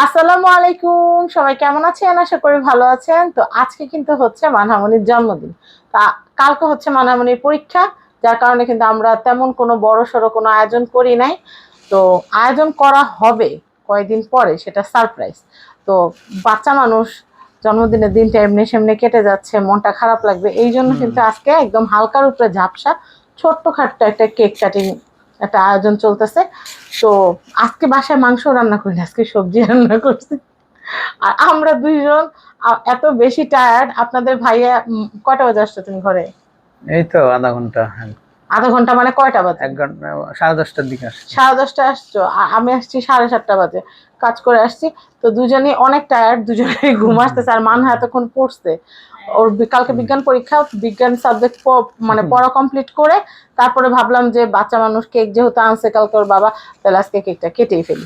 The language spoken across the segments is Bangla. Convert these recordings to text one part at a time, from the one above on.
আসসালামু আলাইকুম, সবাই কেমন আছেন? আশা করি ভালো আছেন। তো আজকে কিন্তু হচ্ছে মানহামনির জন্মদিন। তা কালকে হচ্ছে মানহামনির পরীক্ষা, যার কারণে কিন্তু আমরা তেমন কোনো বড়সড় কোনো আয়োজন করি নাই। তো আয়োজন করা হবে কয়েকদিন পরে, সেটা সারপ্রাইজ। তো বাচ্চা মানুষ, জন্মদিনের দিনটা এমনি সেমনি কেটে যাচ্ছে, মনটা খারাপ লাগবে, এই জন্য কিন্তু আজকে একদম হালকার উপরে ঝাপসা ছোট্টখাট্ট একটা কেক কাটিং একটা আয়োজন চলতেছে। তো আজকে বাসায় মাংস রান্না করিনি, আজকে সবজি রান্না করছি। আর আমরা দুইজন এত বেশি টায়ার্ড। আপনাদের ভাইয়া কয়টা বাজে আসছো তুমি ঘরে? এই তো আধা ঘন্টা। আধা ঘন্টা মানে কয়টা বাজে? 1 ঘন্টা, 10:30টার দিকে আসছি। 10:30টায় আসছো, আমি আসছি 7:30 বাজে, কাজ করে আসছি। তো দুজনেই অনেক টায়ার্ড, দুজনেই ঘুম আসতেছে। আর মানহা এতক্ষণ পড়ছে, ওর কালকে বিজ্ঞান পরীক্ষা, বিজ্ঞান সাবজেক্ট মানে পড়া কমপ্লিট করে তারপরে ভাবলাম যে বাচ্চা মানুষ, কেক যেহেতু আনছে কালকে ওর বাবা, তাহলে আজকে কেকটা কেটেই ফেলি।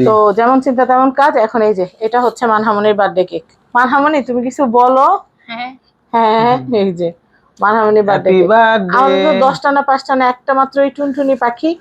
তো যেমন চিন্তা তেমন কাজ। এখন এই যে এটা হচ্ছে মানহামনির বার্থডে কেক। মানহামনি তুমি কিছু বলো। হ্যাঁ হ্যাঁ, এই যে মানহামনির বার্থডে কেক। আমাদের তো 10টা না 5টা না, একটা মাত্র এই টুনটুনি পাখি।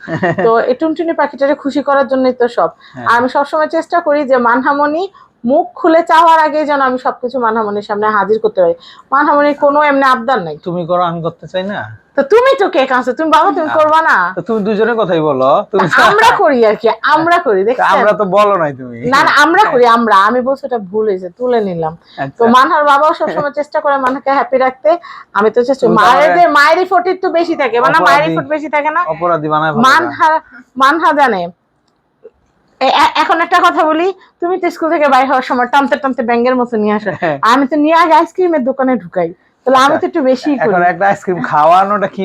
তো এই টুনটুনি পাখিটাকে খুশি করার জন্যই তো সব। আর আমি সবসময় চেষ্টা করি যে মানহামনি মুখ খুলে চাওয়ার আগে যেন আমি সবকিছু মানহামনির সামনে হাজির করতে পারি। মানহামনির কোনো এমনি আবদার নাই। তুমি করো, আমি করতে চাই না। তো তুমি তো কেক আনছো, তুমি বাবা তুমি করবা না? তো তুমি দুজনের কথাই বলো। তুমি আমরা করি আর কি, আমরা করি। দেখছেন, আমরা তো বলো নাই তুমি। না না, আমরা করি। আমি বলছি এটা ভুল হয়েছে, তুলে নিলাম। তো মানহার বাবাও সবসময় চেষ্টা করে মানহাকে হ্যাপি রাখতে। আমি তো চেষ্টা, মায়ের এফোর্ট একটু বেশি থাকে, মানে মায়ের এফোর্ট বেশি থাকে না, অপরাধী বানায় মানহা জানে। এখন একটা কথা বলি, তুমি তো স্কুল থেকে বাইরে হওয়ার সময় টানতে টানতে ব্যাঙ্গের মতো নিয়ে আসো, আমি তো নিয়ে আগে আইসক্রিমের দোকানে ঢুকাই। তাহলে আমি তো একটু বেশি করি। এখন একটা আইসক্রিম খাওয়ানোটা কি?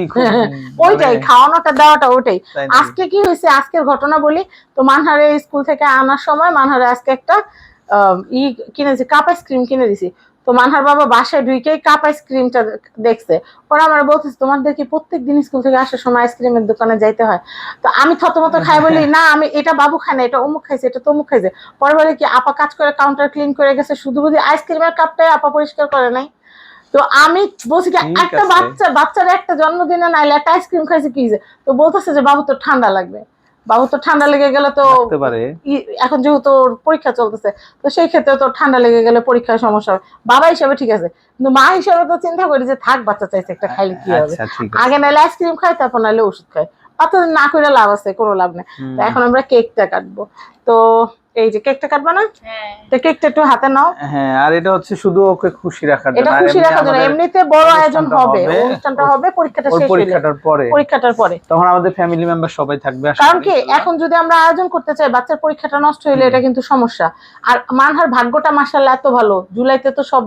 ওইটাই খাওয়ানোটা দেওয়াটা ওইটাই। আজকে কি হয়েছে, আজকের ঘটনা বলি। তো মানহারে স্কুল থেকে আনার সময় মানহারে আজকে একটা কিনেছি, কাপ আইসক্রিম কিনে দিছি। তো মানহার বাবা বাসায় ঢুকেই কাপ আইসক্রিমটা দেখছে। ওরা আমার বলতেছে তোমাদের কি প্রত্যেকদিন স্কুল থেকে আসার সময় আইসক্রিমের দোকানে যাইতে হয়? তো আমি থতমত খাই বলি না, আমি এটা বাবু খায় না, এটা অমুক খাইছে, এটা তমুক খাইছে। পরে বলে কি আপা কাজ করে কাউন্টার ক্লিন করে গেছে, শুধু বুঝি আইসক্রিমের কাপটাই আপা পরিষ্কার করে নাই। তো আমি বলছি কি একটা বাচ্চার একটা জন্মদিনে নাইলে একটা আইসক্রিম খাইছে কি? তো বলতেছে যে বাবু তো ঠান্ডা লাগবে, বাবু তো ঠান্ডা লেগে গেলে তো এখন যেহেতু পরীক্ষা চলতেছে, তো সেই ক্ষেত্রে তো ঠান্ডা লেগে গেলে পরীক্ষার সমস্যা হবে। বাবা হিসাবে ঠিক আছে, কিন্তু মা হিসাবে তো চিন্তা করি যে থাক বাচ্চা চাইছে একটা, খাইলে কি হবে, আগে নাইলে আইসক্রিম খাই তারপর নাইলে ওষুধ খাই। বাচ্চাদের না করে লাভ আছে? কোনো লাভ নেই। তো এখন আমরা কেকটা কাটবো। তো এই যে কেকটা কাটবা না? তো কেকটা একটু হাতে নাও। হ্যাঁ, আর এটা হচ্ছে শুধু ওকে খুশি রাখার জন্য। এটা খুশি রাখার জন্য, এমনিতে বড় আয়োজন হবে, অনুষ্ঠানটা হবে পরীক্ষাটা শেষ হলে, পরীক্ষাটার পরে। তখন আমাদের ফ্যামিলি মেম্বার সবাই থাকবে। কারণ কি এখন যদি আমরা আয়োজন করতে চাই, বাচ্চার পরীক্ষাটা নষ্ট হইলে এটা কিন্তু সমস্যা। আর মানহার ভাগ্যটা মাশাআল্লাহ এত ভালো, জুলাইতে তো সব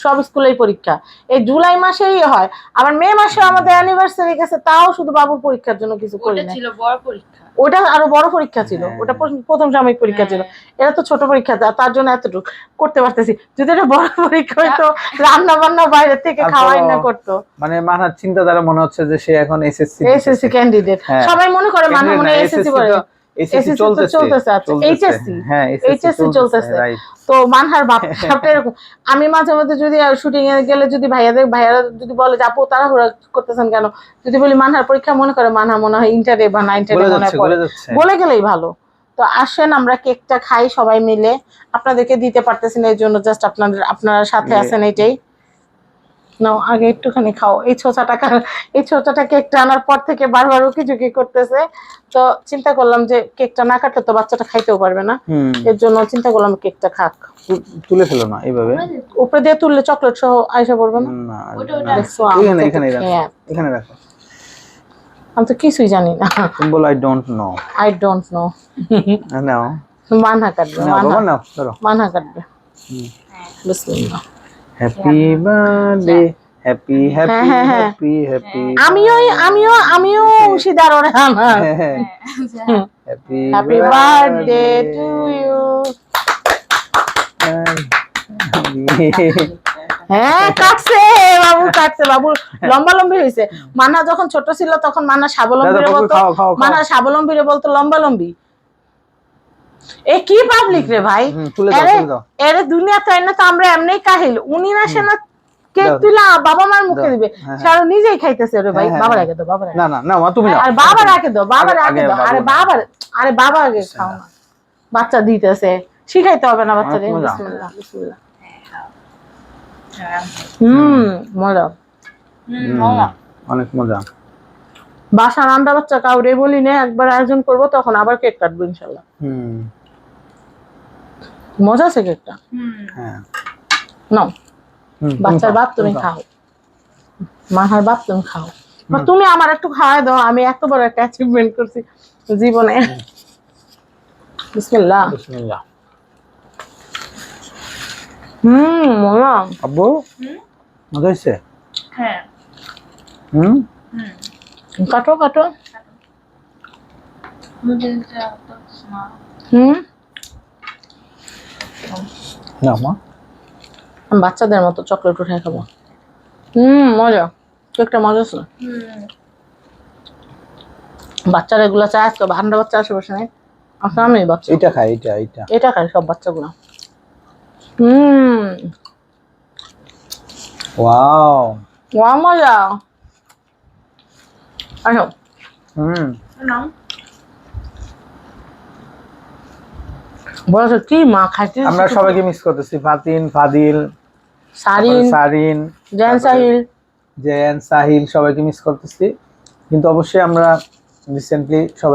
সব স্কুলেই পরীক্ষা, এই জুলাই মাসেই হয়। আবার মে মাসে আমাদের অ্যানিভার্সারি গেছে, তাও শুধু বাবুর পরীক্ষার জন্য কিছু করি না। ছিল বড় পরীক্ষা, ওটা আরো বড় পরীক্ষা ছিল, ওটা প্রথম সাময়িক পরীক্ষা ছিল। এটা তো ছোট পরীক্ষা, তার জন্য এতটুকু করতে পারতেছি। যদি এটা বড় পরীক্ষা হইতো, রান্না বান্না বাইরে থেকে খাওয়াই না করতো। মানে মানহার চিন্তাধারা মনে হচ্ছে যে সে এখন এসএসসি ক্যান্ডিডেট। সবাই মনে করে মানহা মনে এসএসসি পড়ে, এইচএসসি চলতেছে। তো মানহার ভাবটা এরকম। আমি মাঝে মধ্যে যদি শুটিং এ গেলে, যদি ভাইয়ারা যদি বলে যে আপু তাড়াহুড়া করতেছেন কেন, যদি বলি মানহার পরীক্ষা, মনে করে মানহা মনে হয় ইন্টারে বা নাইনটারে মনে হয় পড়ে, বলে গেলেই ভালো। তো আসেন আমরা কেকটা খাই সবাই মিলে। আপনাদেরকে দিতে পারতেছি না, এই জন্য জাস্ট আপনারা সাথে আছেন, এইটাই। নাও আগে একটুখানি খাও। এই ছোটাটা কেকটা আনার পর থেকে বারবার উকিঝুঁকি করতেছে। তো চিন্তা করলাম যে কেকটা না কাটলে তো বাচ্চাটা খাইতেও পারবে না, এর জন্য চিন্তা করলাম কেকটা খাক। তুলে ফেলো না এইভাবে, উপরে দিয়ে তুললে চকলেট সহ আইসা পড়বে না। এখানে রাখো। আমি তো কিছুই জানি না। তুমি বলো I don't know. Now Manha কাটবে, মানহা কাটবে। বিসমিল্লাহ। Happy birthday, happy happy happy happy. আমিও অংশীদার ওরে আমার। Happy birthday to you. হ্যাঁ কাটছে বাবু, কাটছে বাবু, লম্বা লম্বি হয়েছে। মানহা যখন ছোট ছিল তখন মানহা স্বাবলম্বী বলতো লম্বা লম্বি। এ কি পাবলিক রে ভাই, এরে দুনিয়াতে আইনা তো আমরা এমনি কাহিল, উনি না সে না কেক তুইলা বাবা মার মুখে দিবে, সে আরো নিজেই খাইতেছে রে ভাই। বাবা রাখে দাও, বাবা না না না তুমি না, আরে বাবা রাখে দাও, বাবা রাখে দাও। আরে বাবা আগে খাও না, বাচ্চা দিতেছে, শিখাইতে হবে না বাচ্চাদের। অনেক মজা। বিসমিল্লাহ বিসমিল্লাহ। হ্যাঁ। মজা। অনেক মজা। বাসা রান্না বাচ্চা কাউরে বলি না, একবার আয়োজন করব তখন আবার কেক কাটবো ইনশাল্লাহ। মজা আছে কেকটা। হ্যাঁ নাও বাচ্চার বাপ তুমি খাও, মাহার বাপ তুমি খাও, বা তুমি আমার একটু খাওয়াই দাও, আমি এত বড় একটা অ্যাচিভমেন্ট করছি জীবনে। বিসমিল্লাহ। বিসমিল্লাহ। মজা। আব্বু মজা হয়েছে? হ্যাঁ। কাটো কাটো। নুডলসটা তো না। না মা, আমি বাচ্চাদের মতো চকলেট উঠাই খাবো। মজা, কেকটা মজা ছিল। বাচ্চারা এগুলা চায়, আজকে ভান্ডা বাচ্চা আশেপাশে নেই, আসলে আমি বাচ্চা এটা খাই, এটা এটা এটা খাই সব বাচ্চাগুলো। ওয়াও ওয়া মজা। আসো। নাও। বলো কি মা খাইতে। আমরা সবাইকে মিস করতেছি, ফাতিন, ফাদিল, সারিন, সারিন, জেন সাহিল, জেন, সাহিল, সবাইকে মিস করতেছি। কিন্তু অবশ্যই আমরা রিসেন্টলি সবাই